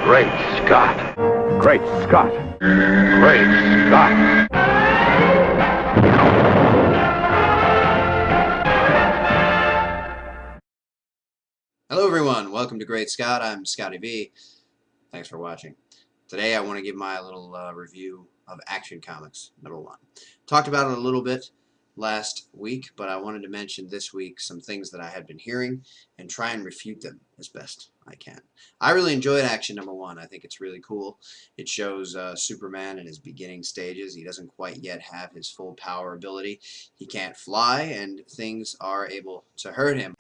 Great Scott! Great Scott! Great Scott! Hello everyone, welcome to Great Scott. I'm Scotty V. Thanks for watching. Today I want to give my little review of Action Comics #1. Talked about it a little bit last week, but I wanted to mention this week some things that I had been hearing and try and refute them as best I can. I really enjoyed Action #1. I think it's really cool. It shows Superman in his beginning stages. He doesn't quite yet have his full power ability. He can't fly and things are able to hurt him.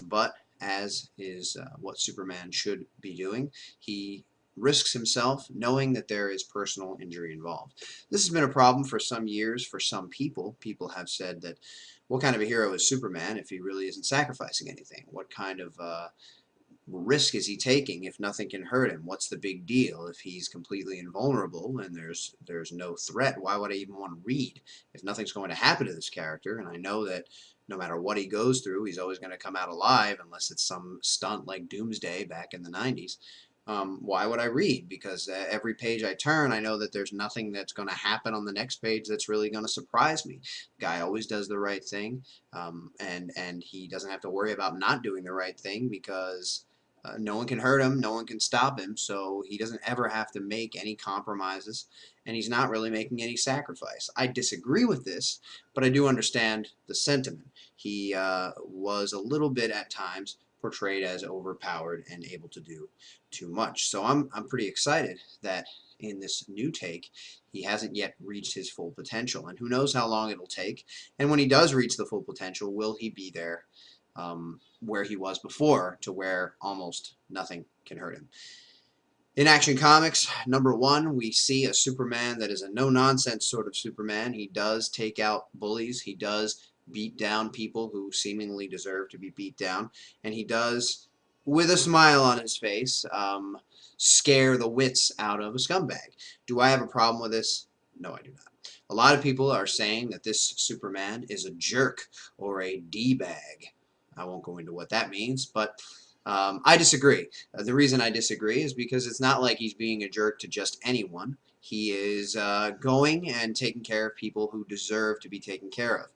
But as is what Superman should be doing, he risks himself knowing that there is personal injury involved. This has been a problem for some years for some people. People have said that what kind of a hero is Superman if he really isn't sacrificing anything? What kind of risk is he taking if nothing can hurt him? What's the big deal if he's completely invulnerable and there's no threat? Why would I even want to read if nothing's going to happen to this character? And I know that no matter what he goes through, he's always going to come out alive unless it's some stunt like Doomsday back in the 90s. Why would I read? Because every page I turn, I know that there's nothing that's going to happen on the next page that's really going to surprise me. The guy always does the right thing, and he doesn't have to worry about not doing the right thing because no one can hurt him, no one can stop him, so he doesn't ever have to make any compromises, and he's not really making any sacrifice. I disagree with this, but I do understand the sentiment. He was a little bit at times portrayed as overpowered and able to do too much. So I'm pretty excited that in this new take he hasn't yet reached his full potential, and who knows how long it'll take, and when he does reach the full potential, will he be there where he was before, to where almost nothing can hurt him. In Action Comics #1, we see a Superman that is a no-nonsense sort of Superman. He does take out bullies. He does beat down people who seemingly deserve to be beat down. And he does, with a smile on his face, scare the wits out of a scumbag. Do I have a problem with this? No, I do not. A lot of people are saying that this Superman is a jerk or a D-bag. I won't go into what that means, but I disagree. The reason I disagree is because it's not like he's being a jerk to just anyone. He is going and taking care of people who deserve to be taken care of.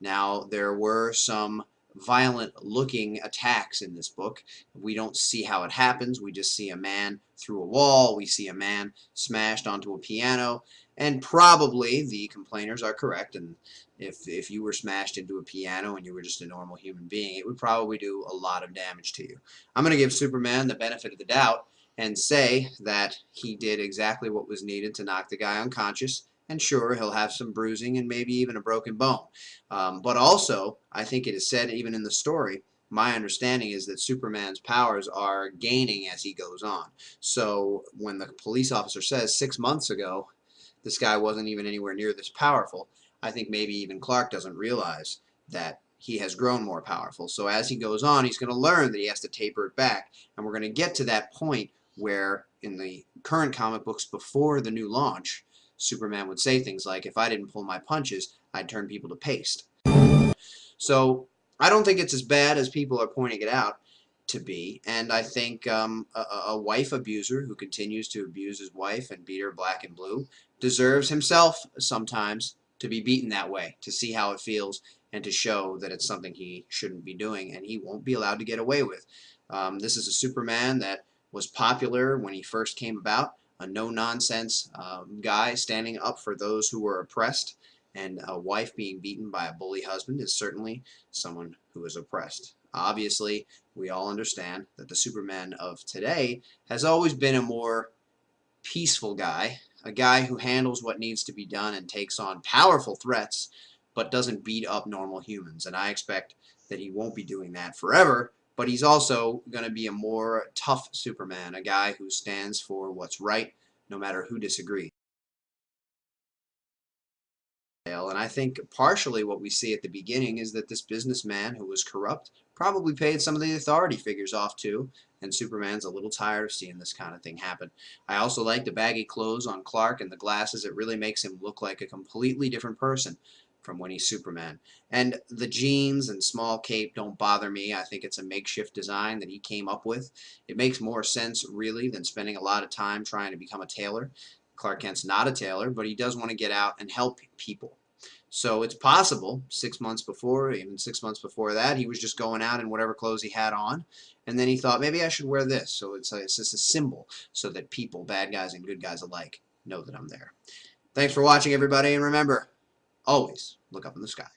Now, there were some violent-looking attacks in this book. We don't see how it happens. We just see a man through a wall. We see a man smashed onto a piano. And probably the complainers are correct. And if you were smashed into a piano and you were just a normal human being, it would probably do a lot of damage to you. I'm going to give Superman the benefit of the doubt and say that he did exactly what was needed to knock the guy unconscious. And sure, he'll have some bruising and maybe even a broken bone. But also, I think it is said even in the story, my understanding is that Superman's powers are gaining as he goes on. So when the police officer says 6 months ago this guy wasn't even anywhere near this powerful, I think maybe even Clark doesn't realize that he has grown more powerful. So as he goes on, he's going to learn that he has to taper it back. And we're going to get to that point where in the current comic books before the new launch, Superman would say things like, if I didn't pull my punches, I'd turn people to paste. So I don't think it's as bad as people are pointing it out to be, and I think a wife abuser who continues to abuse his wife and beat her black and blue deserves himself sometimes to be beaten that way, to see how it feels and to show that it's something he shouldn't be doing and he won't be allowed to get away with. This is a Superman that was popular when he first came about, a no-nonsense guy standing up for those who were oppressed, and a wife being beaten by a bully husband is certainly someone who is oppressed. Obviously, we all understand that the Superman of today has always been a more peaceful guy, a guy who handles what needs to be done and takes on powerful threats, but doesn't beat up normal humans. And I expect that he won't be doing that forever, but he's also going to be a more tough Superman, a guy who stands for what's right, no matter who disagrees. And I think partially what we see at the beginning is that this businessman who was corrupt probably paid some of the authority figures off too, and Superman's a little tired of seeing this kind of thing happen. I also like the baggy clothes on Clark and the glasses. It really makes him look like a completely different person. from when he's Superman. And the jeans and small cape don't bother me. I think it's a makeshift design that he came up with. It makes more sense, really, than spending a lot of time trying to become a tailor. Clark Kent's not a tailor, but he does want to get out and help people. So it's possible 6 months before, even 6 months before that, he was just going out in whatever clothes he had on. And then he thought, maybe I should wear this. So it's just a symbol so that people, bad guys and good guys alike, know that I'm there. Thanks for watching, everybody. And remember, always look up in the sky.